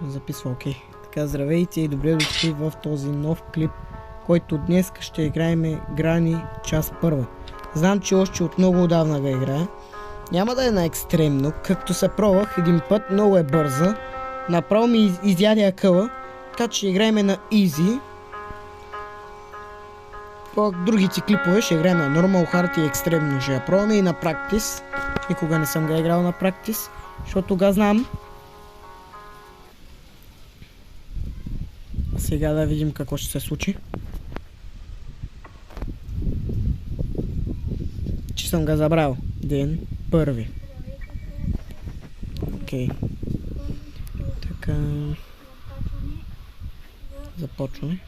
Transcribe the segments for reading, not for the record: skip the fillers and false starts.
Записва, окей. Така, здравейте и добре дошли в този нов клип, който днес ще играем Грани част първа. Знам, че още от много отдавна го играя. Няма да е на екстремно, както се пробвах един път, много е бърза. Направо ми изяде акъла, така че играем на easy. По другите клипове ще играем на normal, hard и екстремно. Ще я пробваме и на практис. Никога не съм го играл на практис, защото го знам. Сега да видим какво ще се случи. Че съм го забрал. Ден първи. Окей. Така. Започваме.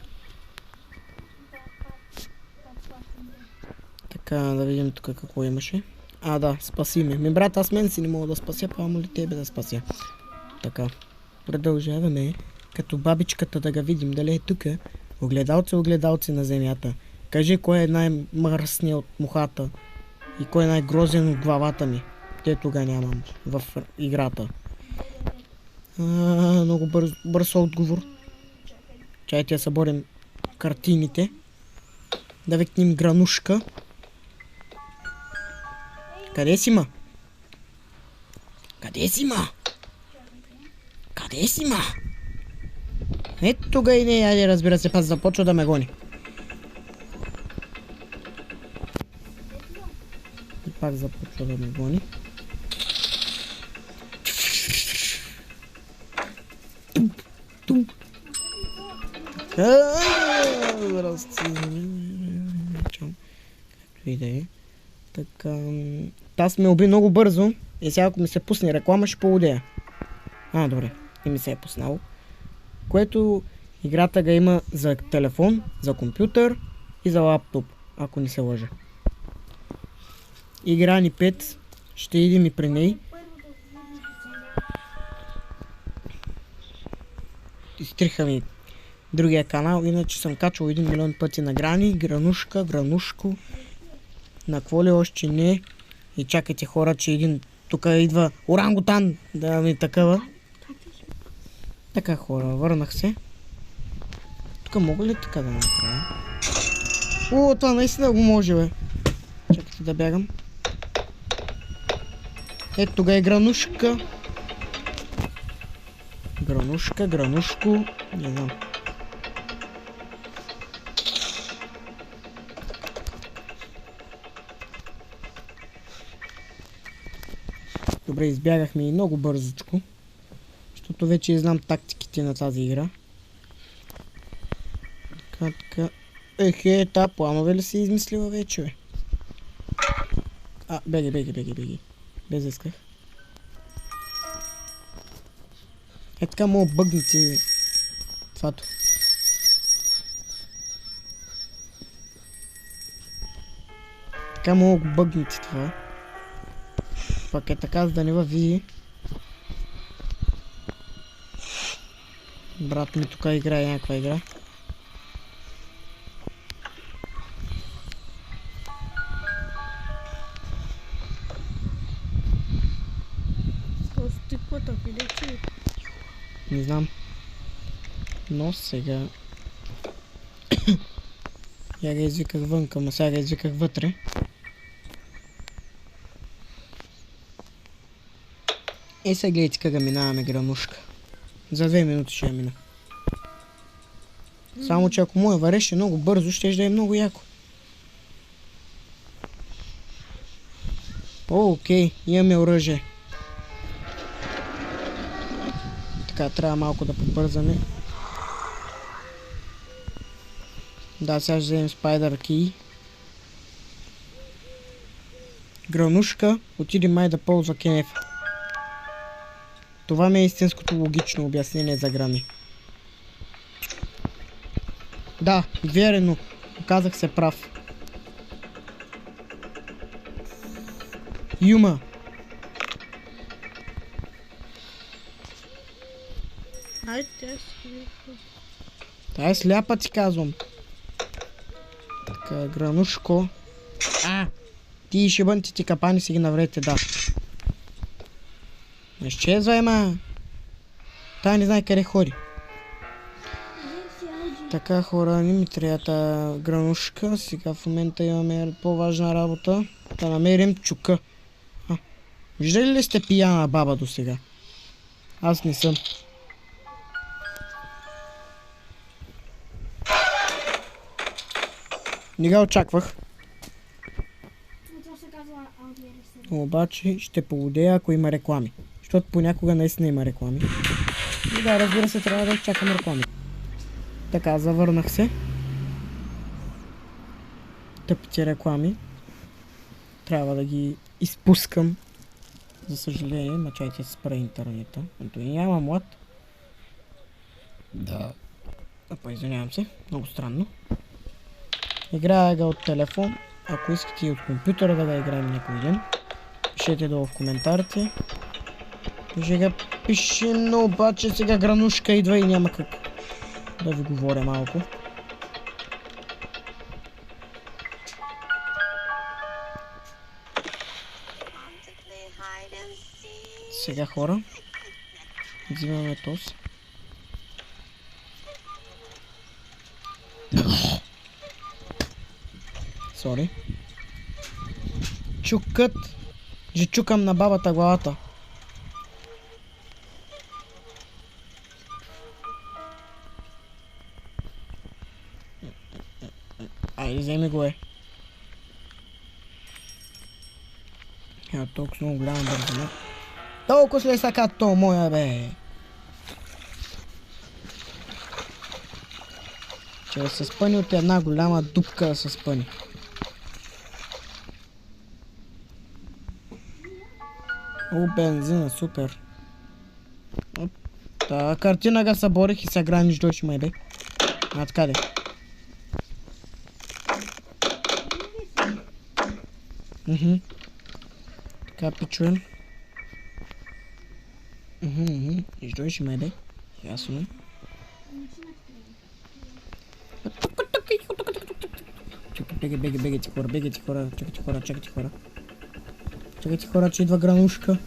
Така, да видим тук какво имаше. А, да, спаси ме. Ми брат, аз мен си не мога да спася, па-му ли тебе да спася. Така. Продължаваме. Като бабичката да го видим, дали е тук. Огледалце на земята. Кажи кой е най-мръсният от мухата и кой е най-грозен от главата ми. Те тога нямам в играта. Много бърз отговор. Чайте да съборим картините. Да викнем Гранушка. Къде си, ма? Къде си, ма? Къде си, ма? Ето тога и не, айде, разбира се, пас започва да ме гони. И пак започва да ме гони. Както и да е. Така... Таз ме уби много бързо и сега ако ми се пусне реклама ще поудея. Добре, и ми се е пуснало. Което играта ga има за телефон, за компютър и за лаптоп, ако не се лъжа. Игра ни 5, ще идем и при ней. Изтриха ми другия канал, иначе съм качвал 1 милион пъти на Грани, Гранушка, Гранушко. На какво ли още не. И чакайте хора, че един тук идва орангутан да ми такава. Така хора, върнах се. Тук мога ли така да направя? О, това наистина го може, бе. Чакайте да бягам. Ето тога е Гранушка. Гранушка, Гранушко. Не знам. Добре, избягахме и много бързичко. Защото вече знам тактиките на тази игра. Така. Та планове ли си измислила вече, бе? Беги. Без исках. Така мога бъгнете твато. Така мога го бъгнете това. Пак е така, за да не види. Брат ми тук играе някаква игра. Не знам. Но сега... Я го извиках вънка, но сега го извиках вътре. И сега гледайте как минаваме Гранушка. За 2 минути ще я мина. Само че ако му я вареше много бързо, ще да е много яко. Окей, имаме оръжие. Така, трябва малко да побързаме. Да, сега ще вземем Spider Key. Гранушка отиде май да ползва Кенеф. Това ми е истинското логично обяснение за Грани. Да, верно. Оказах се прав. Юма. Тя е сляпа, ти казвам. Така, Гранушко. Ти шибантите капани си ги наврете, да. Не изчезвай, ма. Тая не знае къде ходи. Така хора, не ми трябва тази гранушка. Сега в момента имаме по-важна работа. Да намерим чука. Виждали ли сте пияна баба до сега? Аз не съм. Не го очаквах. Обаче ще поводея, ако има реклами. Защото понякога наистина има реклами. И да, разбира се, трябва да изчакам реклами. Така, завърнах се. Тъпите реклами. Трябва да ги изпускам. За съжаление, мачайте се спра интернета. Ето и няма млад. Да. Апа, извинявам се. Много странно. Играя го от телефон. Ако искате и от компютъра да го играем някой ден, пишете долу в коментарите. Ще го пишем, но обаче сега гранушка идва и няма как да ви говоря малко. Сега хора, взимаме този. Сори. Чукът. Ще чукам на бабата главата. Айде, вземи го Ева толкова много голяма бързина. Толкова ли са като моя бе? Че да се спъни от една голяма дупка да се спъни. О, бензина, супер. Та картина га съборих и се граниш дойши май бе. Откъде? Така пичуем. Издойши май бе. Ясно. Бегайте хора, чакайте хора, че идва гранушка.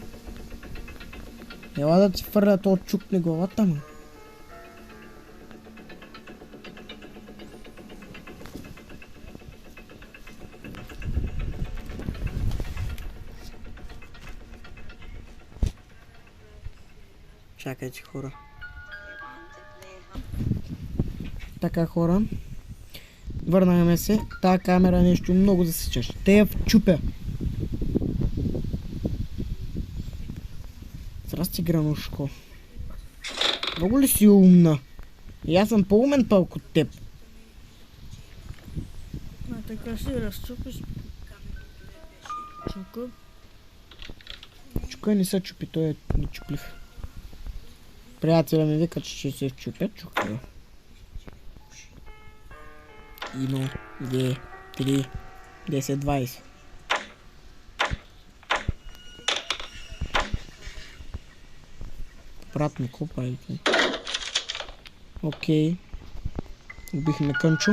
Ела да ти фърля то чукне главата му. Чакайте хора. Така хора. Върнахме се. Тая камера е нещо много засичаш. Те я вчупя. Здрасти, гранушко. Много ли си умна? И аз съм по-умен пълк от теб. А така си разчупиш. Чука. Чука не се чупи, той е нечуплив. Приятеля ми вика, че ще се чупя чука. 1, 2, 3, 10, 20. Обратно, какво правите? Окей. Убихме кънчо.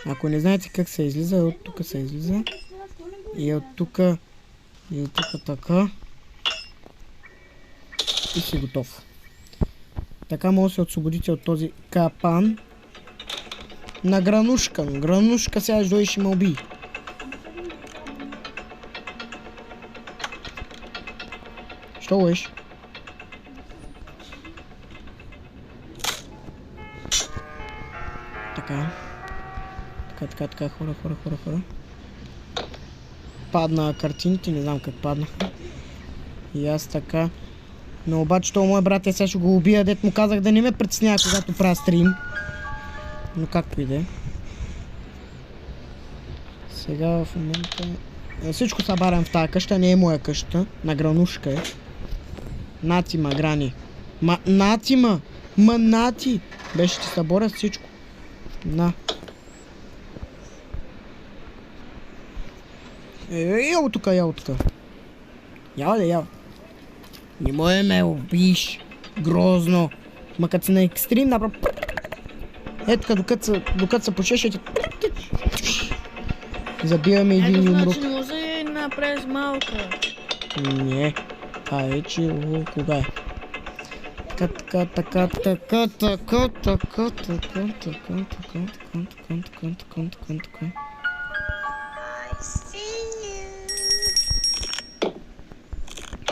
Ако не знаете как се излиза, от тук се излиза. И от тук така. И си готов. Така може да се освободите от този капан на гранушка. Гранушка сега ще дойде и ще ме убие. Що лъж? Така. Така, хора. Падна картините, не знам как паднаха. И аз така. Но обаче това мой брат сега ще го убия, дет му казах да не ме притеснява, когато правя стрим. Но както и да е. Сега в момента... Всичко събарям в тази къща, не е моя къща. На гранушка е. Нати ма, грани. Нати ма! Нати! Беше ти съборя всичко. На. Ял тука. Ял. Не може ме убиш. Грозно. Ма като си на екстрим, направо... Ето докато се почеше, забиваме един умрук. Значи не може направиш малка. Не. Това е, че... О, кога е? Така.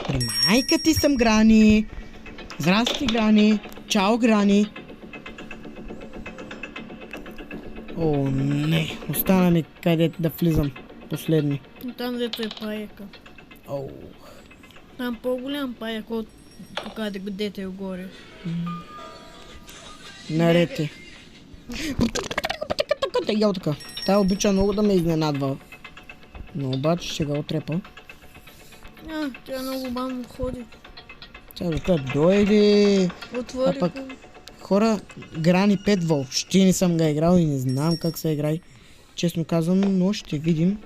При майка ти съм, Грани. Здрасти, Грани. Чао, Грани. О, не. Остана ми където да влизам. Последни. Там дето е паяка. Оу. Там по-голям паяк от тук дето е горе. Наред е. Ял така. Тя обича много да ме изненадва. Но обаче ще го отрепа. Тя много бавно ходи. Тя вика, дойде. Отвори А пък- го. Хора, Грани 5 въобще не съм ga играл и не знам как се играе. Честно казано, но ще видим.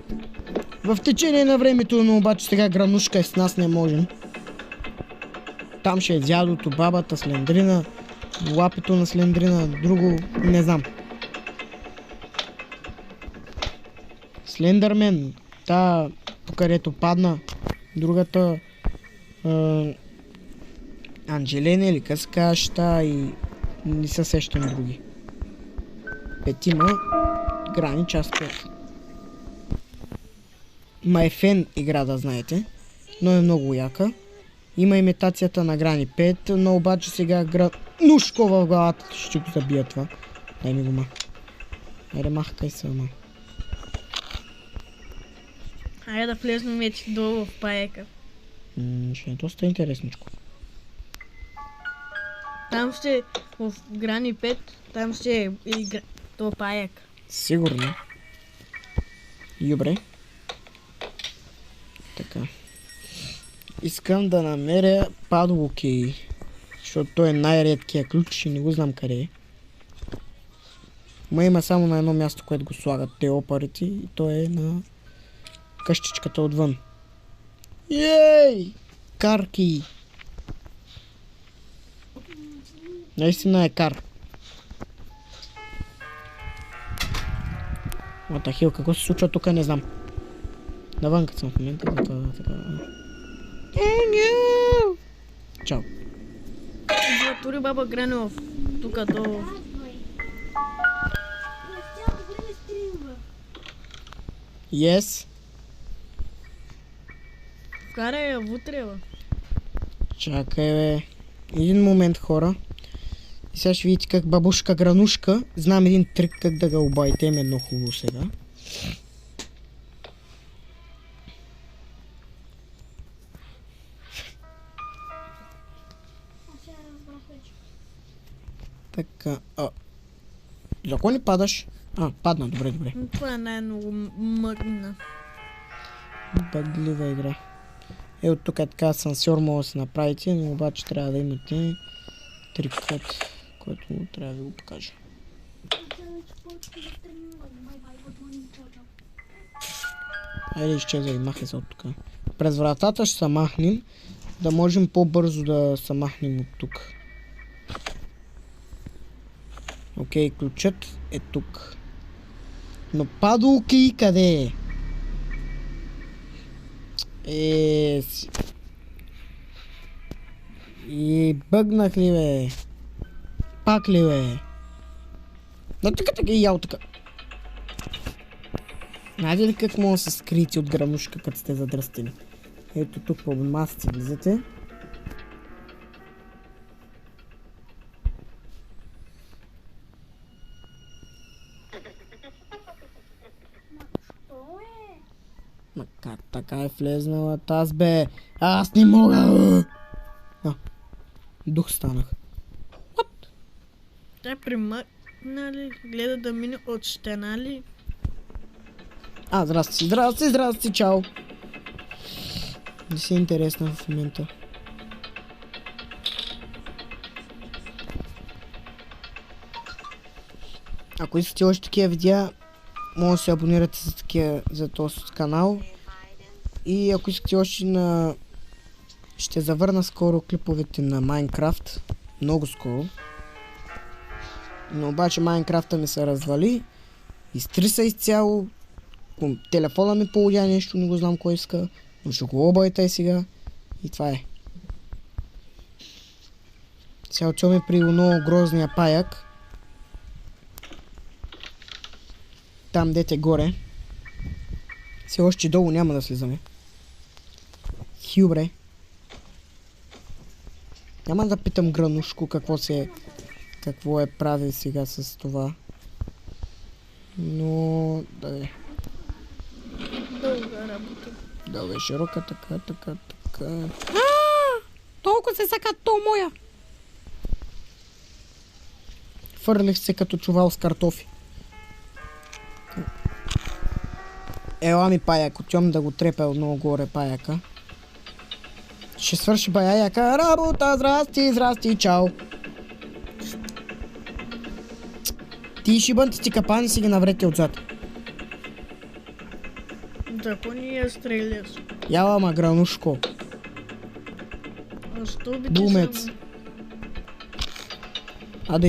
В течение на времето, но обаче сега Гранушка с нас не можем. Там ще е дядото, бабата, Слендрина, лапето на Слендрина, друго не знам. Слендърмен, та където падна, другата Анджелена или къскаща и не се сещам други. Петима, Грани част 5. Майфен игра, да знаете, но е много яка. Има имитацията на Грани 5, но обаче сега Гранушко в главата ще го забия това. Дай ми го ма. Айде махкай се, ма. Айде да влезнем вече долу в паяка. Ще е доста интересничко. Там ще, в Грани 5, там ще е то паяк. Сигурно. Добре. Така. Искам да намеря падлоки, защото той е най-редкия ключ и не го знам къде е. Ма има само на едно място, което го слагат те опарите и то е на къщичката отвън. Ей! Карки! Наистина е кар. What the hell, какво се случва тук, не знам. Навън съм в момента, така. Чао. Тури баба Гранов, тук долу. Yes. Вкарай я вътре, бе. Чакай, бе. Един момент, хора. И сега ще видите как бабушка Гранушка. Знам един трик как да го обайте. Е много хубаво сега. Така. За кой не падаш? Падна. Добре. Това е най-много мъгна. Бъдлива игра. От тук е така асансьор мога да се направите, но обаче трябва да имате трикът, който трябва да ви го покажа. Айде изчезвай, махай се от тук. През вратата ще се махнем, да можем по-бързо да се махнем от тук. Окей, ключът е тук. Но падулки къде е? И бъгнах ли, бе? Пак ли, бе? Но тук така и ял така. Знаете ли как може да се скриете от Гранушка, като сте задръстени? Ето тук по масите влизате. Ма как така е влезнала таз, бе? Аз не мога! Дух станах. What? Тя примъкна ли? Гледа да мине от стена ли? Здрасти, чао! Не си интересна в момента. Ако искате още такива видеа, може да се абонирате за този канал. И ако искате още на... Ще завърна скоро клиповете на Майнкрафт. Много скоро. Но обаче Майнкрафта ми се развали. Изтриса изцяло. По телефона ми полудя нещо, не го знам кой иска. Но ще го обайте сега. И това е. Сега отиваме при много грозния паяк. Там дете горе. Все още долу няма да слизаме. Хюбре. Няма да питам Гранушко какво е прави сега с това. Но да е. Дълга работа. Да бе, широка, така. Толкова се сака то моя. Фърлих се като чувал с картофи. Ела ми паяк, отивам да го трепя много горе паяка. Ще свърши баяяка работа, здрасти, чао. Ти шибантите капани си ги наврете отзад. Защо ни я стреляш? Яла ма Гранушко. А що би ти Бумец. само? Да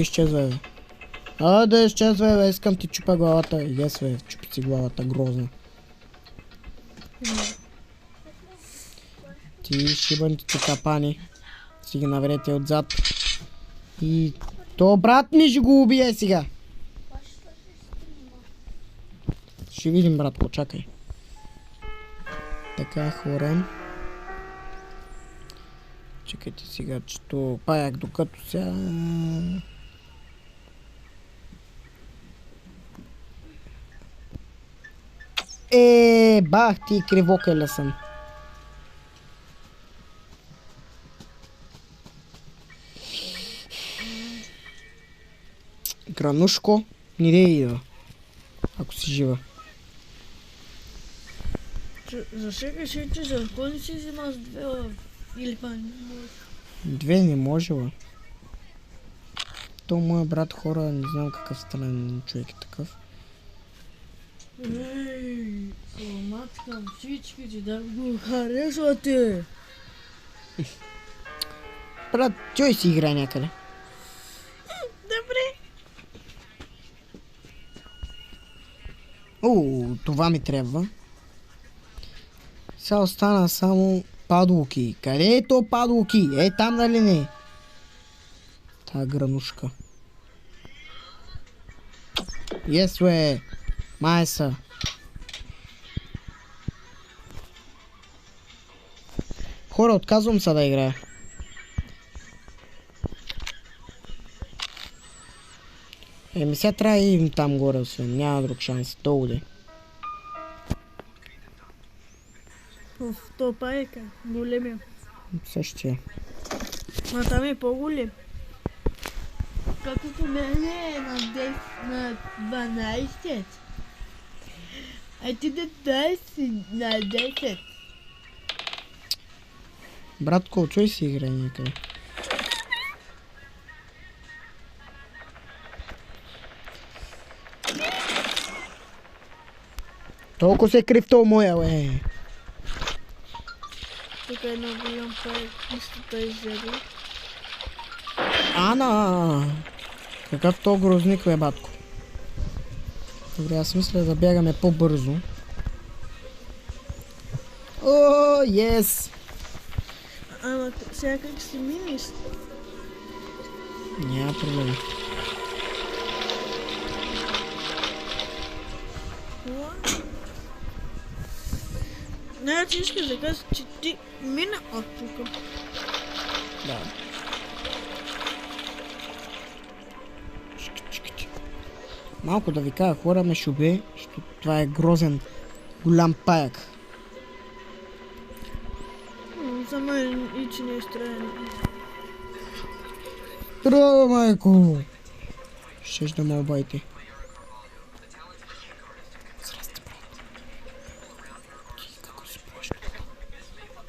изчезвай, бе. Искам ти чупа главата. Yes, бе, чупи си главата, грозна. Ти шибантите капани си ги наврете отзад. И то брат ми ще го убие сега. Ще видим, братко, чакай. Така, хора. Чакайте сега, че то паяк докато сега... Бах ти, кривокеля съм. Гранушко, не идва. Ако си жива. За всеки случай, защо не си взема с 2 лъв? Или па не може? 2 не можела. То моя брат хора, не знам какъв странен човек е такъв. Ей, мачкам всичките да го харесвате. Брат, той си играе някъде. Добре. Това ми трябва. Сега остана само падлоки. Къде е то падлоки? Там нали не? Та Гранушка. Yes, бе. Майса. Хора, отказвам се да играя. Сега трябва да идем там горе, освен. Няма друг шанс. Долу де. В то паяка, големия. Същия. Ма там е по-голем. Както мене е на 12. А ти да си на 10. Братко, чуй си играй някъде. Толкова се крив то моя, бе. Тук е едно голям паяк. Истата иззеди. Ана! Какъв то грозник, бе, батко. Добре, аз мисля да бягаме по-бързо. О, ес! Ама сега как си минеш? Няма проблем. Значи искаш да кажеш, че ти мина от тук. Да. Малко да ви кажа, хора ме шубе, защото това е грозен голям паяк. За мен и че не е странно. Здраво, майко! Щеш да ме обайте. Здрасти, брат. Ти како си правиш тук?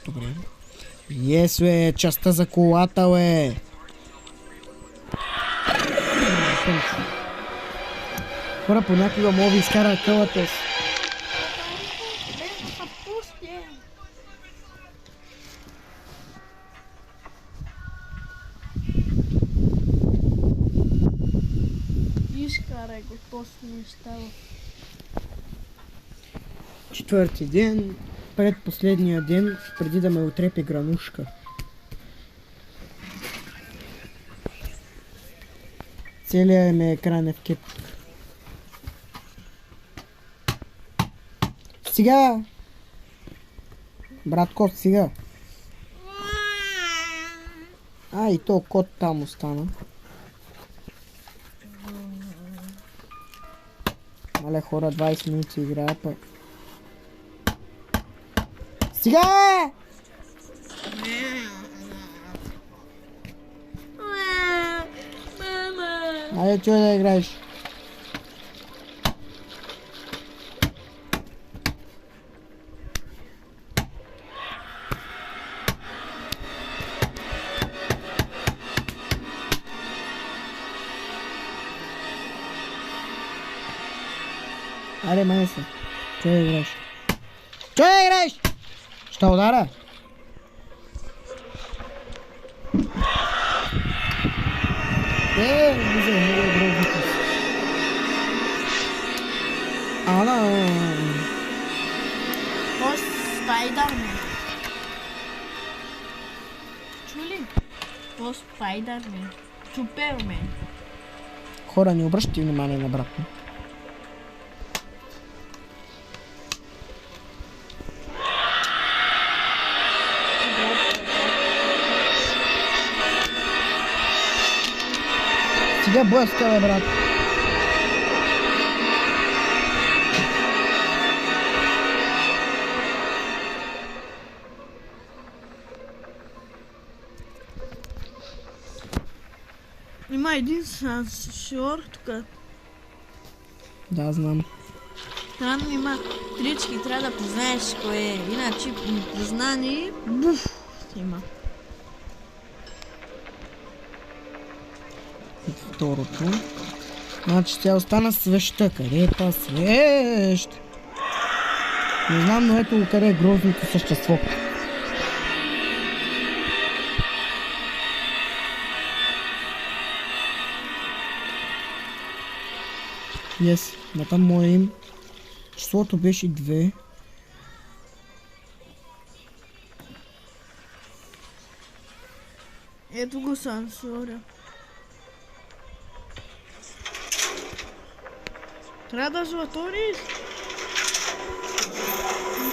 Добре. Ес, бе, частта за колата, бе! Хора, понякога мога ви изкара кълата си. Изкарай го, то си не става. Четвърти ден, предпоследния ден, преди да ме отрепе гранушка. Целият ми екран е в кеп. Сега! Брат кот, сега! И то кот там остана. Мале хора, 20 минути играя пък. Сега! Айде, чуй да играеш. Айде, май се. Чуй да играеш. Чуй да играеш! Ще удара! Вижте, много е грозното. По Спайдърмен. Чули? По Спайдърмен. Супермен. Хора, не обръщайте внимание на брат ми. Сега блъска, бе, брат. Има един сансьор тук. Да, знам. Там има трички, трябва да познаеш кое е. Иначе познани, буф, има. Второто. Значи тя остана свеща. Къде е та свещ? Не знам, но ето къде е грозното същество. Yes, ма там моя им. Числото беше 2. Ето го сансора. Трябва да златориш.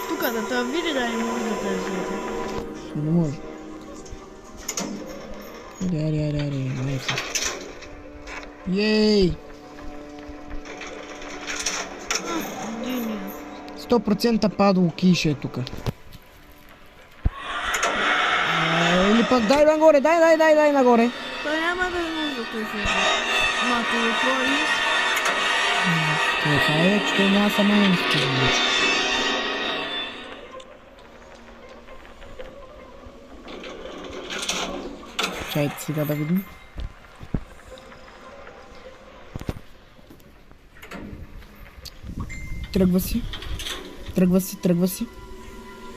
Тук да те види да не може да те златори. Не може. Аре, майка. Ей! 100% падало кише е тука. Или пък дай нагоре, дай нагоре. Той няма да може да те златори. Ма ти отвориш. Това е, че той няма сама не ще получи. Чайте сега да видим. Тръгва си.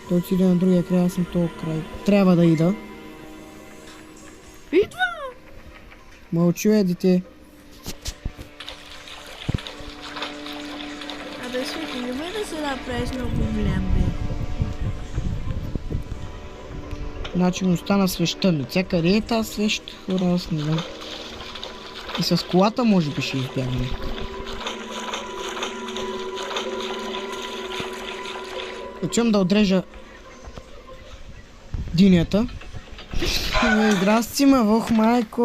Той отиде на другия край, аз съм този край. Трябва да ида. Идва! Мълчи, дете. Абе, Свети, не ме да се направиш много голям, бе. Значи му остана свеща. Но тя къде е тази свещ? Хора, аз не знам. И с колата може би ще избягаме. Отивам да отрежа динята. Здрасти, мавох, майко!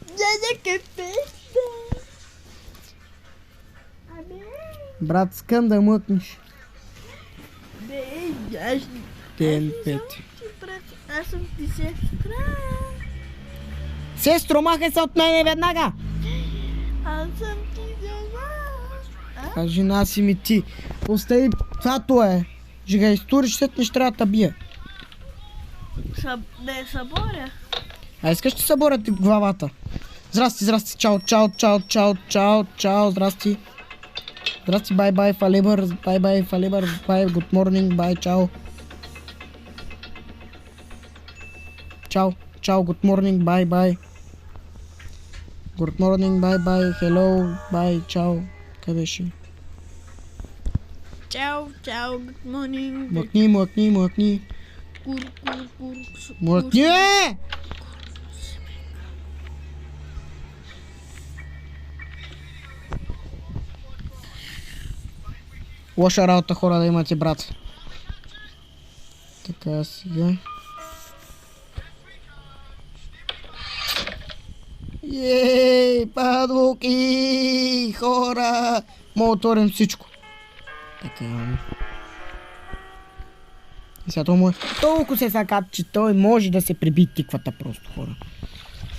Дядя кефешта! Абе! Брат, скам да мъкнеш. Аз Ден 5. Аз съм ти сестра. Сестро, махай се от мене веднага! Аз съм ти жена. А жена си ми ти. Остави, това е. Жига изтуриш, след не ще трябва да те бия. Да я съборя. А искаш да съборя ти главата? Здрасти, чао, здрасти. Здрасти, бай, фалибър, бай, good morning, бай, чао. Чао, good morning, бай. Good morning, бай, hello, бай, чао. Къде беше? Чао, чао, good morning. Млъкни, млъкни, млъкни. Кур. Млъкни, бе! Лоша работа, хора, да имате брат. Така, сега. Ей, падлуки, хора! Мога да отворим всичко. Така. И сега той му е толкова се сакат, че той може да се приби тиквата просто, хора.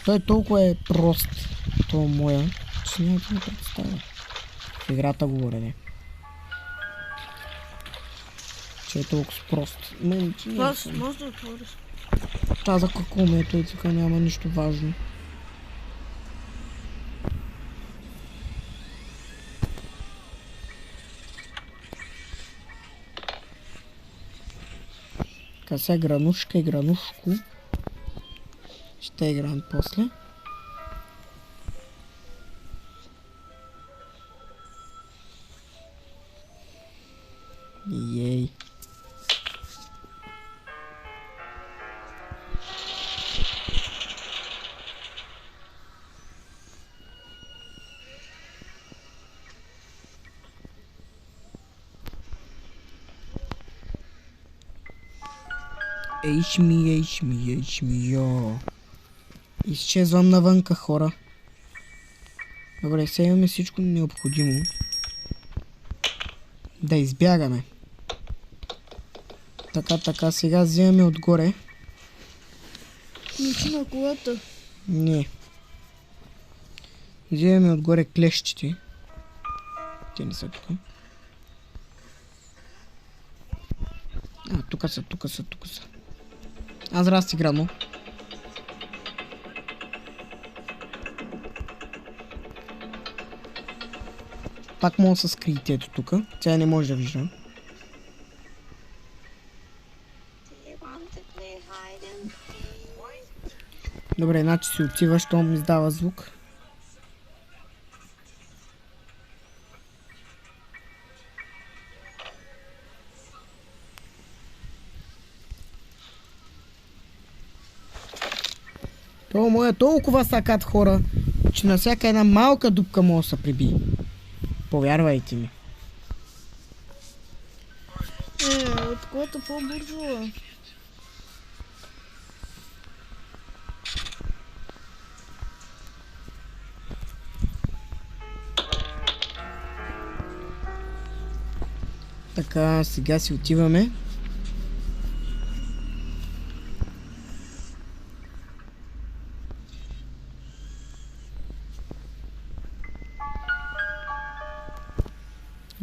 Той толкова е прост. Това моя, че няма да ми представя. В играта говоря, не. Че е толкова прост. Може да отвориш. Та за какво ме е той, тук няма нищо важно. Така сега гранушка и гранушко. Ще играем после. Ей. Ейшми, йо. Изчезвам навънка, хора. Добре, сега имаме всичко необходимо. Да избягаме. Така, сега вземаме отгоре. Ключи на колата. Не. Вземаме отгоре клещите. Те не са тук. Тук са. Здрасти, градно. Пак мога да се скриете ето тук. Тя не може да вижда. Добре, значи си отива, щом издава звук. Това му е толкова сакат, хора, че на всяка една малка дупка може да се приби. Повярвайте ми. От което по-бързо. Така, сега си отиваме.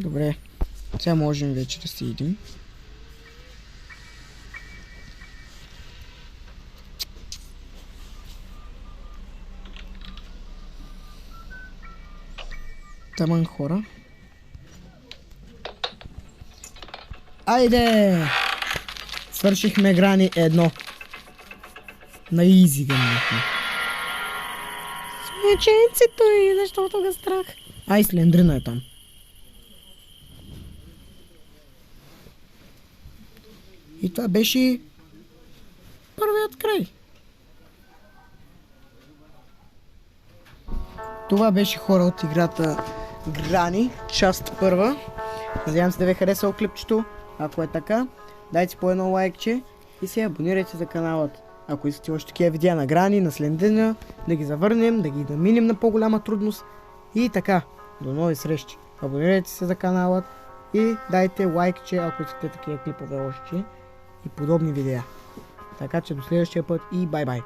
Добре, сега можем вече да си идем. Таман, хора. Айде! Свършихме грани 1. На изи гранихме. Смеченцето и защото го страх. Ай, Слендрина е там. И това беше първият край. Това беше, хора, от играта Грани, част първа. Надявам се да ви е харесало клипчето. Ако е така, дайте по едно лайкче и се абонирайте за каналът. Ако искате още такива видеа на Грани, на Слендена, да ги завърнем, да ги наминем на по-голяма трудност. И така, до нови срещи. Абонирайте се за каналът и дайте лайкче, ако искате такива клипове още и подобни видеа. Така че до следващия път и бай-бай!